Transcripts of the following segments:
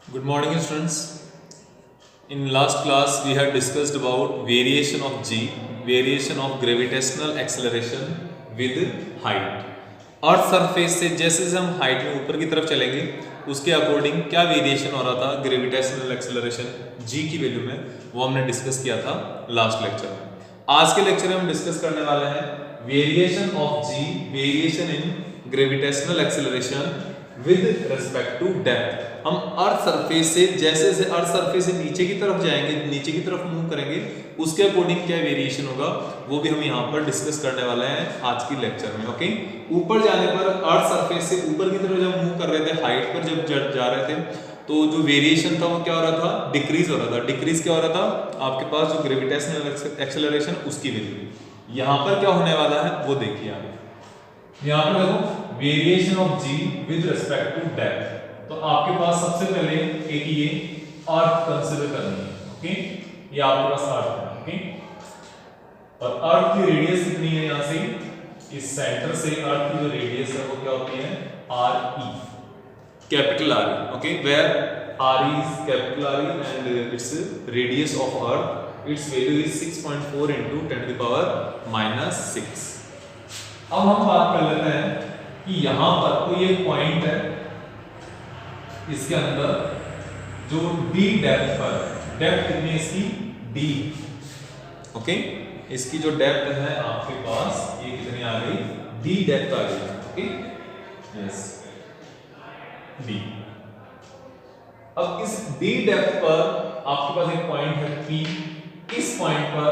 Good morning, students. In last class, we had discussed about variation of g, variation of gravitational acceleration with height. Earth surface से जैसे जैसे हम height में ऊपर की तरफ चलेंगे उसके अकॉर्डिंग क्या वेरिएशन हो रहा था ग्रेविटेशनल एक्सेलरेशन g की वैल्यू में, वो हमने डिस्कस किया था लास्ट लेक्चर में। आज के लेक्चर में हम डिस्कस करने वाले हैं variation of g, variation in gravitational acceleration with respect to depth. हम अर्थ सरफेस से जैसे जैसे अर्थ सरफेस से नीचे की तरफ जाएंगे, नीचे की तरफ मूव करेंगे, उसके अकॉर्डिंग क्या वेरिएशन होगा वो भी हम यहाँ पर डिस्कस करने वाले हैं आज की लेक्चर में। ओके, ऊपर जाने पर अर्थ सरफेस से ऊपर की तरफ जब मूव कर रहे थे, हाइट पर जब जा रहे थे, तो जो वेरिएशन था वो क्या हो रहा था, डिक्रीज हो रहा था। डिक्रीज क्या हो रहा था, आपके पास जो ग्रेविटेशनल एक्सेलरेशन उसकी वैल्यू। यहाँ पर क्या होने वाला है वो देखिए आप। यहाँ पर देखो variation of g with respect to depth. तो आपके पास सबसे पहले एक ये अर्थ कंसीडर करनी है। ओके, ये आपके पास अर्थ है। ओके, और अर्थ की रेडियस कितनी है, यहां से इस सेंटर से अर्थ की जो रेडियस है वो क्या होती है, R e, capital R e. Okay, where R e is capital R e and its radius of earth, its value is 6.4 into 10 to the power -6। अब हम बात कर लेते हैं कि यहां पर कोई एक पॉइंट है, इसके अंदर जो d डेप्थ पर, डेप्थ कितनी है इसकी, d। ओके, इसकी जो डेप्थ है आपके पास ये कितनी आ गई, d डेप्थ आ गई। Okay, yes, d। अब इस d डेप्थ पर आपके पास एक पॉइंट है p, इस पॉइंट पर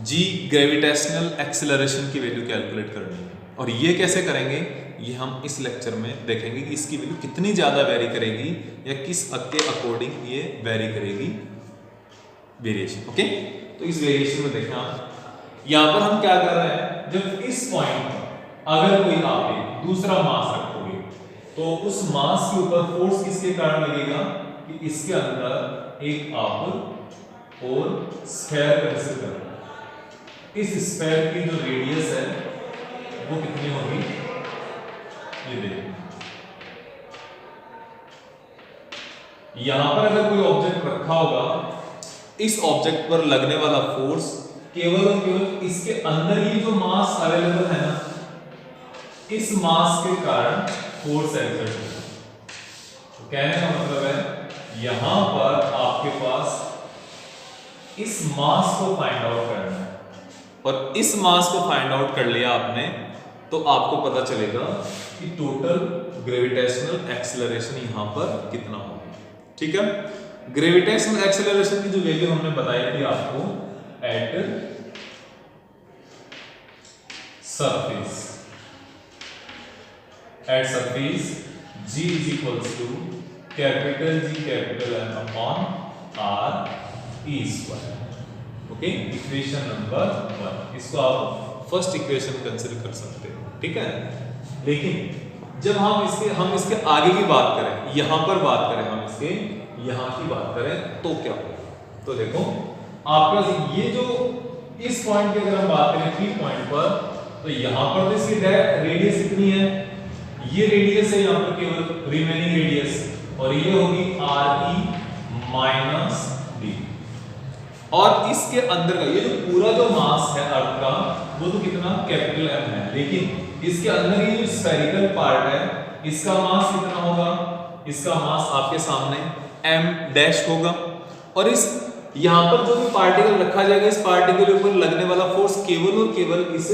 g ग्रेविटेशनल एक्सेलरेशन की वैल्यू कैलकुलेट करनी है। और ये कैसे करेंगे ये हम इस लेक्चर में देखेंगे कि इसकी वैल्यू कितनी ज्यादा वेरी करेगी या किस के अकॉर्डिंग ये वेरी करेगी वेरिएशन। ओके, तो इस वेरिएशन में देखें आप, यहां पर हम क्या कर रहे हैं, जब इस पॉइंट पर अगर कोई आप एक दूसरा मास रखोगे तो उस मास के ऊपर फोर्स किसके कारण लगेगा कि इसके अंदर एक आप और स्फीयर कंसीडर करो। इस स्फीयर की जो रेडियस है वो कितनी होगी, ये देखिए। यहां पर अगर कोई ऑब्जेक्ट रखा होगा, इस ऑब्जेक्ट पर लगने वाला फोर्स केवल और केवल इसके अंदर ही जो मास अवेलेबल है ना, इस मास के कारण फोर्स एक्सर्ट होगा। तो कहने का मतलब है यहां पर आपके पास इस मास को फाइंड आउट करना है, और इस मास को फाइंड आउट कर लिया आपने तो आपको पता चलेगा कि टोटल ग्रेविटेशनल एक्सेलरेशन यहां पर कितना होगा। ठीक है, ग्रेविटेशनल एक्सेलरेशन की जो वैल्यू हमने बताई थी आपको at surface, at surface g is equals to capital G capital M upon r e square. Okay, equation number 1, इसको आप फर्स्ट इक्वेशन कंसीडर कर सकते हो। ठीक है, लेकिन जब हम इसके आगे की बात करें, यहां पर बात करें, हम इसके यहां की बात करें तो क्या होगा, तो देखो आपके पास ये जो इस पॉइंट की अगर हम बात करें 3 पॉइंट पर, तो यहां पर तो इसकी रेडियस कितनी है, ये रेडियस है यहां पर केवल रिमेनिंग रेडियस, और ये होगी आर ई माइनस डी। और इसके अंदर का ये जो पूरा जो मास है अर्थ का वो तो कितना, कैपिटल M है, लेकिन इसके अंदर ये जो स्फेरिकल पार्ट है इसका मास कितना होगा, इसका मास आपके सामने m डैश होगा। और इस यहां पर जो भी पार्टिकल रखा जाएगा, इस पार्टिकल के ऊपर लगने वाला फोर्स केवल और केवल इस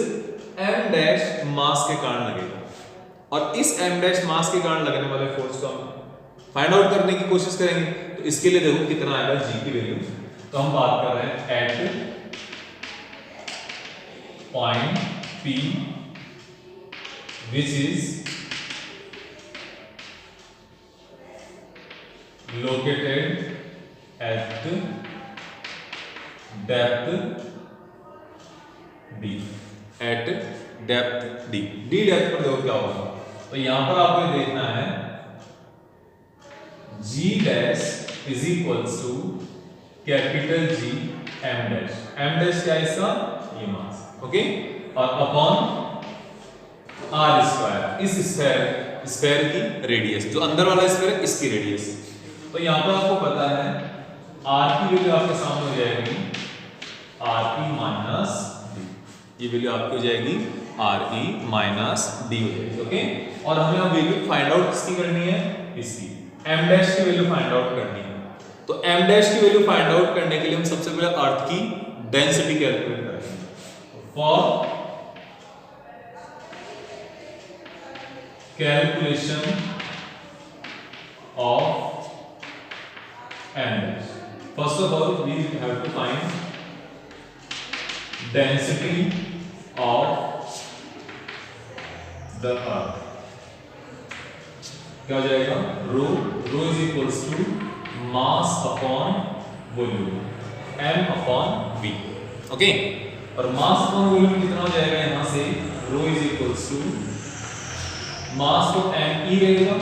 m डैश मास के कारण लगेगा। और इस m डैश मास के कारण लगने वाले फोर्स को हम फाइंड आउट करने की कोशिश करेंगे। तो इसके लिए देखो कितना आएगा g की वैल्यू। तो हम बात कर रहे हैं at point P which is located at depth D, at depth D। D depth पर देखो क्या होगा, तो यहां पर आपको देखना है G dash is equals to capital G M dash. M dash क्या है इसका, ये मास। ओके, और अपॉन R स्क्वायर, इस स्फीयर की रेडियस, जो अंदर वाला स्फीयर है इसकी रेडियस। तो यहाँ पर आपको पता है आर की वैल्यू आपके सामने हो जाएगी आर ई माइनस डी, ये वैल्यू आपकी हो जाएगी आर ई माइनस डी हो जाएगी। ओके, और हमें अब वैल्यू फाइंड आउट किसकी करनी है, इसकी एम डैश की वैल्यू फाइंड आउट करनी है। तो एम डैश की वैल्यू फाइंड आउट करने के लिए हम सबसे पहले अर्थ की डेंसिटी कैलकुलेट करेंगे। For calculation of m dash, first of all we have to find density of the earth। क्या हो जाएगा, rho is equals to mass upon volume m upon v। Okay, और मास अपॉन वॉल्यूम कितना हो जाएगा, यहां से rho is equals to mass को m e रहेगा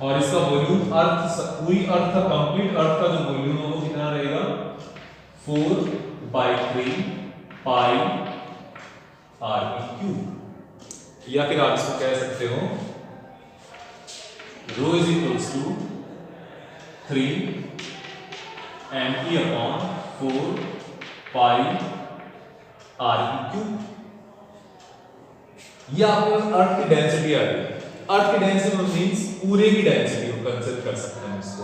और इसका वॉल्यूम अर्थ, पूरी अर्थ का कंप्लीट अर्थ का जो वॉल्यूम है वो कितना रहेगा 4/3 पाई आर ई क्यूब, या फिर आप इसको कह सकते हो rho is equals to 3 m e upon 4 pi R E cube. ये आपको अर्थ की डेंसिटी आ गई। अर्थ की डेंसिटी मींस पूरे की डेंसिटी को कंसीडर कर सकते हैं इसको।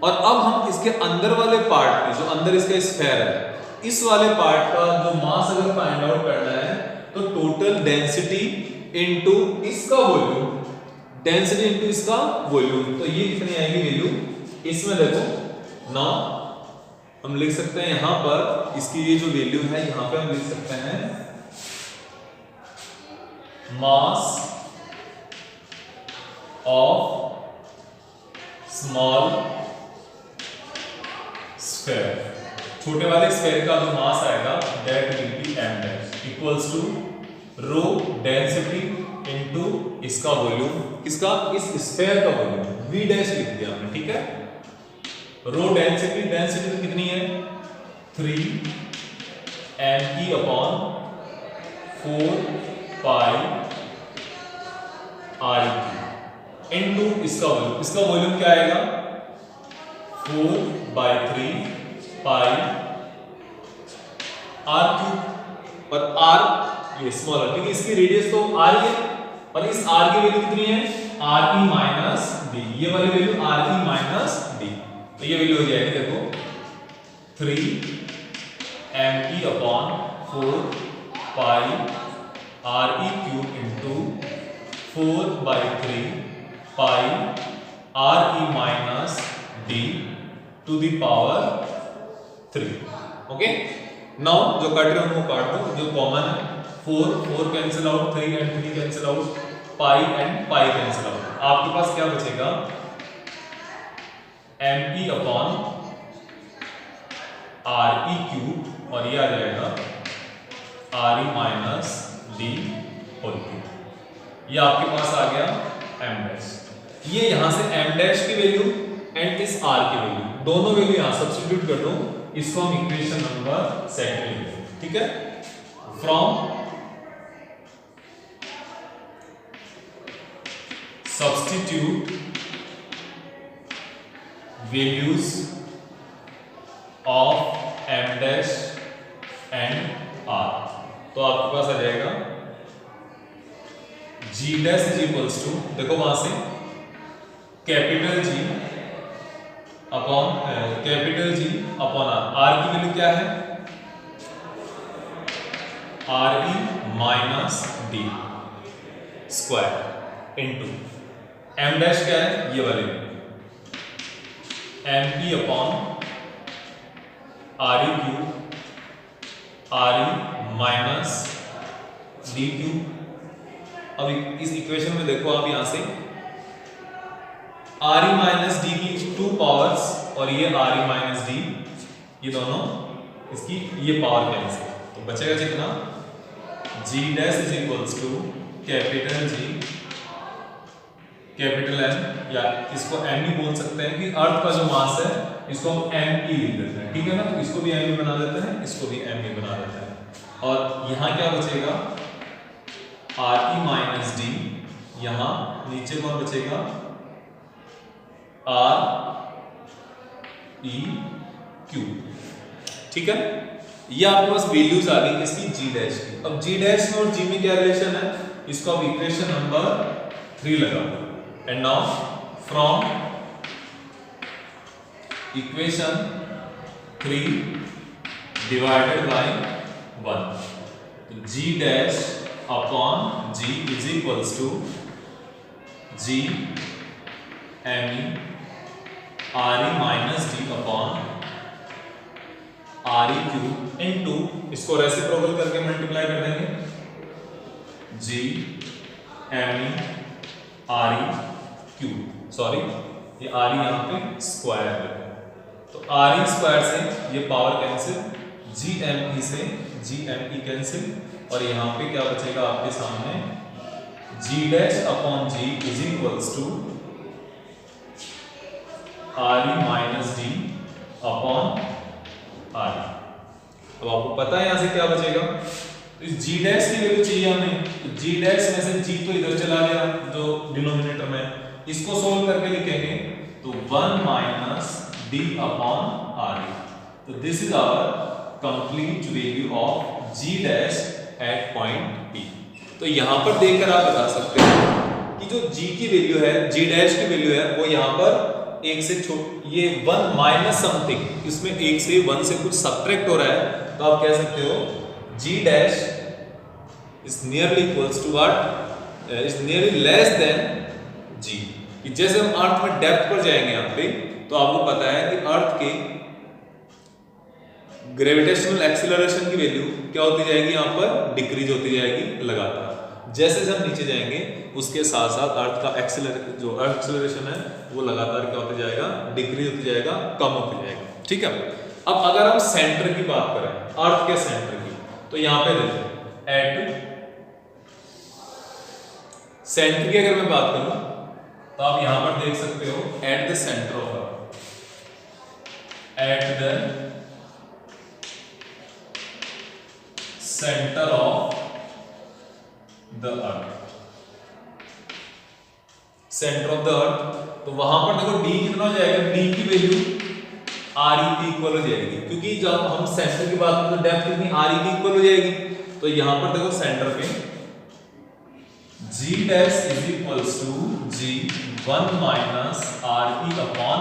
और अब हम इसके अंदर वाले पार्ट में, जो अंदर इसका स्फीयर है, इस वाले पार्ट का जो मास अगर फाइंड आउट करना है तो टोटल डेंसिटी इनटू इसका वॉल्यूम, डेंसिटी इनटू इसका वॉल्यूम, तो ये कितनी आएगी वैल्यू, इसमें देखो ना हम लिख सकते हैं यहां पर इसकी ये जो वैल्यू है यहां पे हम लिख सकते हैं मास ऑफ स्मॉल स्फीयर, छोटे वाले स्फीयर का जो मास आएगा that will be m dash equals to rho density into इसका वॉल्यूम, किसका, इस स्फीयर का वॉल्यूम v डैश लिख दिया हमने। ठीक है, रो डेंसिटी तो कितनी है 3 m e upon 4 pi r e into इसका वॉल्यूम क्या आएगा 4/3 पाई r क्यूब, और r ये स्मॉल है क्योंकि इसकी रेडियस तो r है, और इस r की वैल्यू कितनी है r e माइनस d, ये वाली value r e minus d, तो ये वैल्यू हो जाएगी देखो 3 m e upon 4 pi r e cube into 4/3 pi r e minus d to the power 3। Okay, now जो कट रहे हैं वो काट दो, जो कॉमन है 4 cancel out, 3 and 3 cancel out, pi and pi cancel out, आपके पास क्या बचेगा m e upon r e cube, और ये आ जाएगा r e minus d whole cube. ये आपके पास आ गया m डैश। ये यहां से m डैश की वैल्यू एंड इस r की वैल्यू, दोनों वैल्यू यहां सब्स्टिट्यूट कर दो, इसको हम इक्वेशन नंबर 2 लिखते हैं। ठीक है, from substitute values of m dash and r, तो आपके पास आ जाएगा g dash is equals to, देखो वहां से कैपिटल G अपॉन r की वैल्यू क्या है r e minus d square into m dash क्या है ये वाली m e upon r e cube r e minus d cube. अब इस इक्वेशन में देखो आप यहां से आर ई माइनस डी की 2 पावर्स और ये आर ई माइनस डी, ये दोनों इसकी ये पावर कैंसिल, तो बचेगा कितना G dash is equals to capital G capital M, या इसको एम भी बोल सकते हैं कि अर्थ का जो मास है इसको हम एम ई लिख देते हैं। ठीक है ना, तो इसको भी एम ई बना देते हैं, इसको भी एम ई बना देते हैं। और यहाँ क्या बचेगा आर ई माइनस डी, यहाँ नीचे कौन बचेगा आर ई क्यू। ठीक है, ये आपके पास वैल्यूज आ गई किसकी, जी डैश की। अब जी डैश में और जी में क्या रिलेशन है, इसको आप इक्वेशन नंबर 3 लगा। And now from equation 3 divided by 1, तो G dash upon G is equals to G M E R E minus D upon R E Q into, इसको रेसिप्रोकल करके मल्टीप्लाई कर देंगे, G M E R E Q, sorry ये R E यहाँ पे square है, तो R E square से ये power cancel, G M e से जी एम ई कैंसिल, और यहाँ पे क्या बचेगा आपके सामने, G dash upon G is equals to R E minus D upon R. अब आपको पता है यहां से क्या बचेगा, तो इस जी डैश की वैल्यू चाहिए हमें, तो जी डैश में से जी तो इधर चला गया जो डिनोमिनेटर में, इसको सोल्व करके लिखेंगे तो 1 माइनस डी अपॉन आर। तो this is our complete value of G dash at point P. तो यहां पर देखकर आप बता सकते हो कि जो जी की वैल्यू है, जी डैश की वैल्यू है, वो यहां पर एक से ये 1 माइनस समथिंग, इसमें 1 से 1 से कुछ सब्ट्रैक्ट हो रहा है, तो आप कह सकते हो G dash is nearly equals to what, is nearly less than G. जैसे हम अर्थ में डेप्थ पर जाएंगे यहाँ पे, तो आपको पता है कि अर्थ के ग्रेविटेशनल एक्सीलरेशन की वैल्यू क्या होती जाएगी, यहाँ पर डिक्रीज होती जाएगी लगातार। जैसे हम नीचे जाएंगे उसके साथ साथ अर्थ का एक्सीलरेशन है वो लगातार क्या होता जाएगा, डिक्रीज होती जाएगा, कम होती जाएगा। ठीक है, अब अगर हम सेंटर की बात करें, अर्थ के सेंटर की, तो यहां पे देखो एट सेंटर की अगर मैं बात करूं तो आप यहां पर देख सकते हो at the centre of earth, at the centre of the earth, centre of the अर्थ, तो वहां पर देखो डी कितना हो जाएगा, डी की वैल्यू आर ई की इक्वल हो जाएगी, क्योंकि जब हम सेंटर की बात करते हैं डेप्थ कितनी आर ई की इक्वल हो जाएगी। तो यहां पर देखो सेंटर पे G dash is equals to G 1 minus R E upon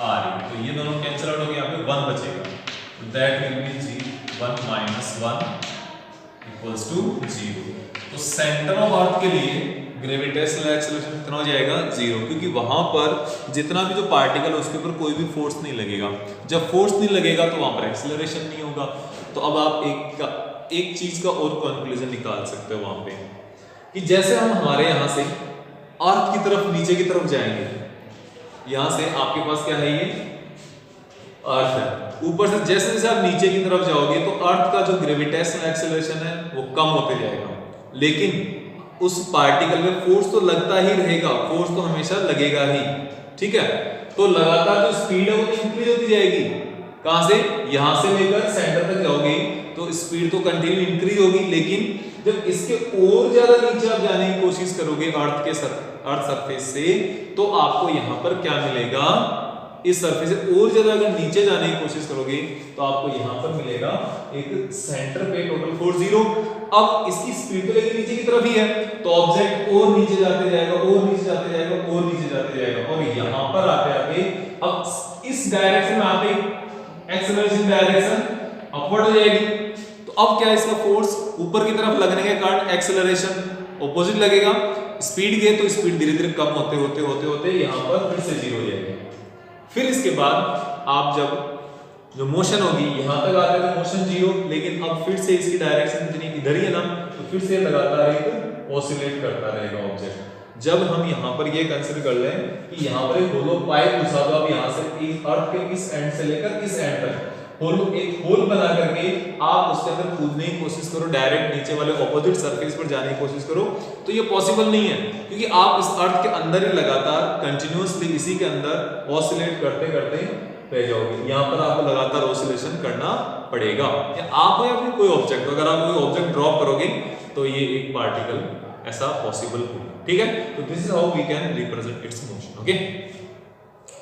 R E, तो ये दोनों कैंसिल आउट हो गए, यहाँ पे 1 बचेगा, तो that will be G 1 minus 1 equals to 0। तो सेंटर ऑफ अर्थ के लिए ग्रेविटेशनल एक्सीलरेशन कितना हो जाएगा, 0, क्योंकि वहां पर जितना भी जो पार्टिकल है उसके ऊपर कोई भी फोर्स नहीं लगेगा। जब फोर्स नहीं लगेगा तो वहां पर एक्सीलरेशन नहीं होगा। तो अब आप एक चीज का और कंक्लूजन निकाल सकते हो वहां पे, कि जैसे हम हमारे यहाँ से अर्थ की तरफ नीचे की तरफ जाएंगे, यहाँ से आपके पास क्या है, ये अर्थ है, ऊपर से जैसे जैसे आप नीचे की तरफ जाओगे तो अर्थ का जो ग्रेविटेशनल एक्सीलरेशन है वो कम होते जाएगा, लेकिन उस पार्टिकल में फोर्स तो लगता ही रहेगा, फोर्स तो हमेशा लगेगा ही। ठीक है, तो लगातार जो स्पीड है वो तो इंक्रीज होती जाएगी। कहां से, यहां से लेकर सेंटर तक जाओगे तो स्पीड तो कंटिन्यू इंक्रीज होगी, लेकिन जब इसके और ज्यादा नीचे आप जाने की कोशिश करोगे अर्थ सरफेस से, तो आपको यहां पर क्या मिलेगा, इस सरफेस से और ज्यादा अगर नीचे जाने की कोशिश करोगे तो आपको यहां पर मिलेगा एक सेंटर पे टोटल फोर्स 0। अब इसकी स्पीड तो लेकिन नीचे की तरफ ही है, तो ऑब्जेक्ट और नीचे जाते जाएगा, और नीचे जाते जाएगा, और नीचे जाते जाएगा, और यहां पर आते आते अब इस डायरेक्शन में आते एक्सीलरेशन डायरेक्शन अपवर्ड हो जाएगी। तो अब क्या इसका फोर्स ऊपर की तरफ लगने के कारण एक्सीलरेशन ऑपोजिट लगेगा, स्पीड गए तो स्पीड धीरे धीरे कम होते होते होते होते यहां पर फिर से 0 हो जाएगी। फिर इसके बाद आप जब जो मोशन होगी यहां तक आ रहे तो मोशन 0, लेकिन अब फिर से इसकी डायरेक्शन इतनी इधर ही है ना, तो फिर से लगातार एक ऑसिलेट करता रहेगा ऑब्जेक्ट। जब हम यहाँ पर ये कंसीडर कर लें कि यहाँ पर एक होलो पाइप घुसा दो, अब यहाँ से अर्थ के इस एंड से लेकर इस एंड तक एक होल बना करके आप उसके अंदर कूदने की कोशिश करो, डायरेक्ट नीचे वाले ऑपोजिट सरफेस पर जाने की कोशिश करो, तो ये पॉसिबल नहीं है, क्योंकि आप इस अर्थ के अंदर ही लगातार कंटिन्यूअसली इसी के अंदर ऑसिलेट करते करते रह जाओगे। यहाँ पर आपको लगातार ऑसिलेशन करना पड़ेगा, या आप हो या फिर कोई ऑब्जेक्ट, अगर आप कोई ऑब्जेक्ट ड्रॉप करोगे तो ये एक पार्टिकल ऐसा पॉसिबल होगा। ठीक है, तो this is how we can represent its motion. Okay,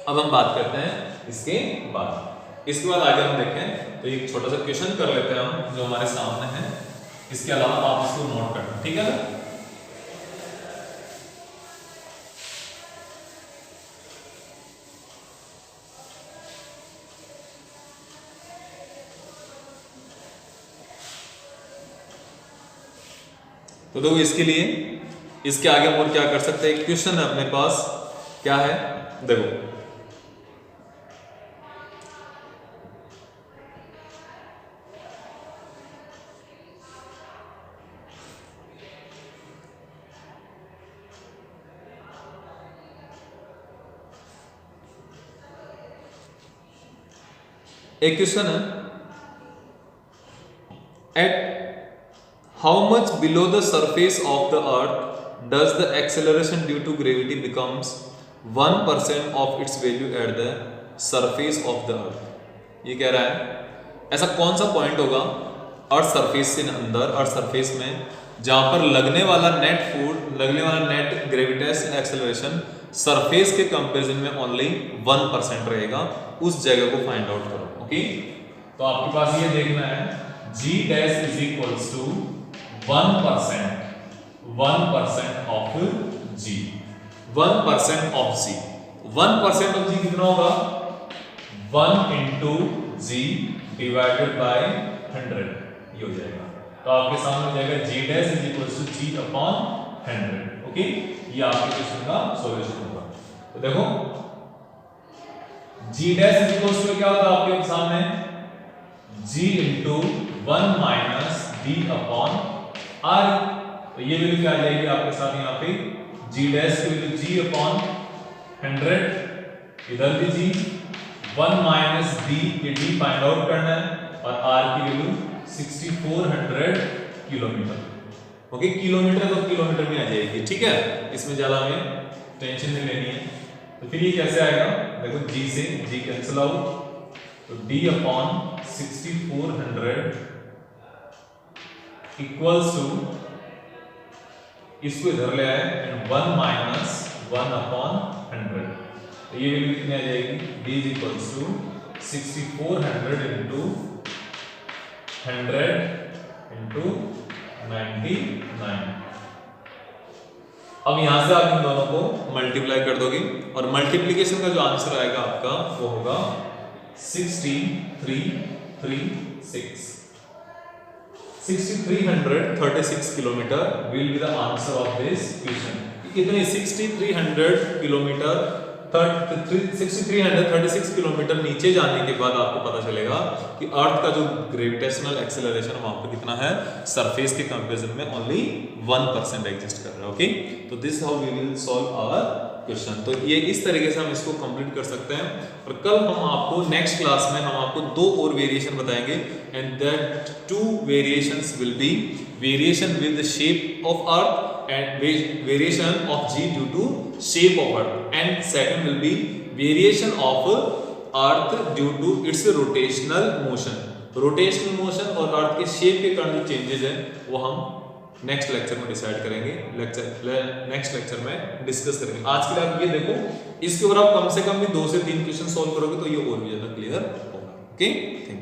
अब हम बात करते हैं इसके बाद आगे हम देखें तो एक छोटा सा क्वेश्चन कर लेते हैं हम जो हमारे सामने है। इसके अलावा आप इसको नोट करना, ठीक है ना। तो देखो इसके आगे हम और क्या कर सकते हैं। एक क्वेश्चन है अपने पास, क्या है देखो, एक क्वेश्चन है, at how much below the surface of the earth does the acceleration due to gravity becomes 1% of its value at the surface of the earth. ये कह रहा है ऐसा कौन सा पॉइंट होगा अर्थ सरफेस से अंदर, अर्थ सरफेस में, जहां पर लगने वाला नेट ग्रेविटेशनल एक्सेलरेशन सरफेस के कंपैरिजन में ओनली 1% रहेगा। उस जगह को फाइंड आउट करो। ओके, तो आपके पास ये देखना है G dash is equals to 1% of G। 1% of G, 1% of G कितना होगा? 1 into G डिवाइडेड बाय 100, ये हो जाएगा। तो आपके सामने हो जाएगा G dash is equals to G upon 100। Okay, ये आपके क्वेश्चन का सॉल्यूशन होगा। तो देखो G dash is equals to क्या होता है आपके सामने? G into 1 minus D upon R। तो ये वैल्यू क्या आ जाएगी आपके साथ यहाँ पे? G डैश की वैल्यू G अपॉन 100, इधर भी G, 1 minus D, ये D फाइंड आउट करना है, और R की वैल्यू 6400 किलोमीटर। ओके, किलोमीटर तो किलोमीटर में आ जाएगी, ठीक है, इसमें ज्यादा हमें टेंशन नहीं लेनी है। तो फिर ये कैसे आएगा? देखो G से G कैंसिल आउट, तो D अपॉन 6400 इक्वल्स टू, इसको इधर ले आए, 1 minus 1 अपॉन 100। तो ये वैल्यू कितनी आ जाएगी? D is equals to 6400 into 100 into 99। अब यहां से आप इन दोनों को मल्टीप्लाई कर दोगे और मल्टीप्लिकेशन का जो आंसर आएगा आपका वो होगा 6336। 6336 kilometre will be the answer of this question. कितनी? 6300 किलोमीटर, 6336 किलोमीटर नीचे जाने के बाद आपको पता चलेगा कि अर्थ का जो ग्रेविटेशनल एक्सेलरेशन वहां पर कितना है, सरफेस के कंपैरिजन में ओनली 1% एग्जिस्ट कर रहा है। ओके, तो this how we will solve our question. तो ये इस तरीके से हम इसको कंप्लीट कर सकते हैं। और कल हम आपको नेक्स्ट क्लास में हम आपको 2 और वेरिएशन बताएंगे, and that 2 variations will be variation with the shape of earth and variation of G due to shape of earth, and second will be variation of earth due to its rotational motion। rotational motion और अर्थ के shape के कारण जो changes हैं वो हम next lecture में decide करेंगे, नेक्स्ट लेक्चर में डिस्कस करेंगे। आज के लिए आप ये देखो, इसके ऊपर आप कम से कम भी 2 से 3 क्वेश्चन सॉल्व करोगे तो ये और भी ज्यादा क्लियर होगा। Okay, thank you.